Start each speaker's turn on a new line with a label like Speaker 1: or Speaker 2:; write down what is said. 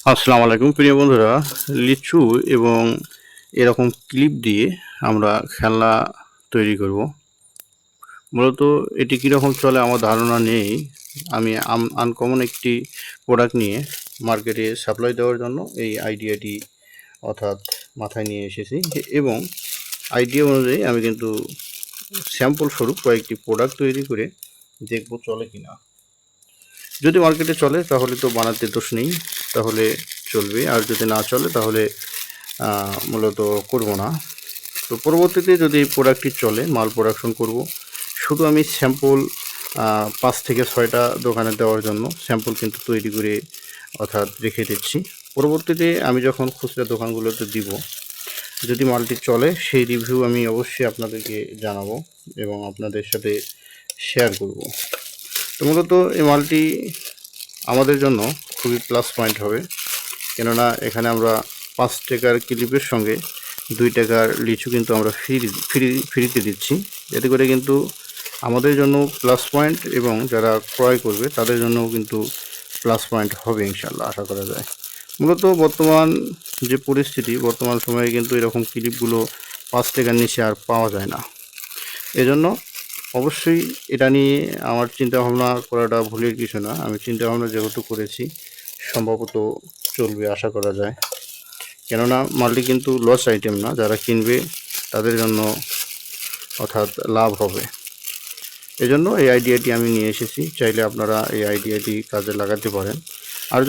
Speaker 1: আসসালামু আলাইকুম প্রিয় বন্ধুরা। লিচু এবং এরকম ক্লিপ দিয়ে আমরা খেলনা তৈরি করব। মূলত এটি কীরকম চলে আমার ধারণা নেই। আমি আনকমন একটি প্রোডাক্ট নিয়ে মার্কেটে সাপ্লাই দেওয়ার জন্য এই আইডিয়াটি অর্থাৎ মাথায় নিয়ে এসেছি এবং আইডিয়া অনুযায়ী আমি কিন্তু স্যাম্পল স্বরূপ কয়েকটি প্রোডাক্ট তৈরি করে দেখব চলে কিনা। যদি মার্কেটে চলে তাহলে তো বানাতে দোষ নেই, তাহলে চলবে। আর যদি না চলে তাহলে মূলত করব না। তো পরবর্তীতে যদি এই প্রোডাক্টটি চলে মাল প্রোডাকশন করব। শুধু আমি স্যাম্পল 5 থেকে 6টা দোকানে দেওয়ার জন্য স্যাম্পল কিন্তু তৈরি করে অর্থাৎ রেখে দিচ্ছি। পরবর্তীতে আমি যখন খুচরা দোকানগুলোতে দিব, যদি মালটি চলে সেই রিভিউ আমি অবশ্যই আপনাদেরকে জানাবো এবং আপনাদের সাথে শেয়ার করব। তো মূলত এই মালটি আমাদের জন্য খুবই প্লাস পয়েন্ট হবে, কেননা এখানে আমরা 5 টাকার ক্লিপের সঙ্গে 2 টাকার লিচু কিন্তু আমরা ফ্রিতে দিচ্ছি। এতে করে কিন্তু আমাদের জন্য প্লাস পয়েন্ট এবং যারা ক্রয় করবে তাদের জন্যও কিন্তু প্লাস পয়েন্ট হবে ইনশাল্লাহ, আশা করা যায়। মূলত বর্তমান যে পরিস্থিতি, বর্তমান সময়ে কিন্তু এরকম ক্লিপগুলো 5 টাকার নিচে আর পাওয়া যায় না। এজন্য অবশ্যই এটা নিয়ে আমার চিন্তাভাবনা করাটা ভুলের কিছু না। আমি চিন্তাভাবনা যেহেতু করেছি, সম্ভবত চলবে আশা করা যায়। কেননা মালটি কিন্তু লস আইটেম না, যারা কিনবে তাদের জন্য অর্থাৎ লাভ হবে। এজন্য এই আইডিয়াটি আমি নিয়ে এসেছি। চাইলে আপনারা এই আইডিয়াটি কাজে লাগাতে পারেন। আর যদি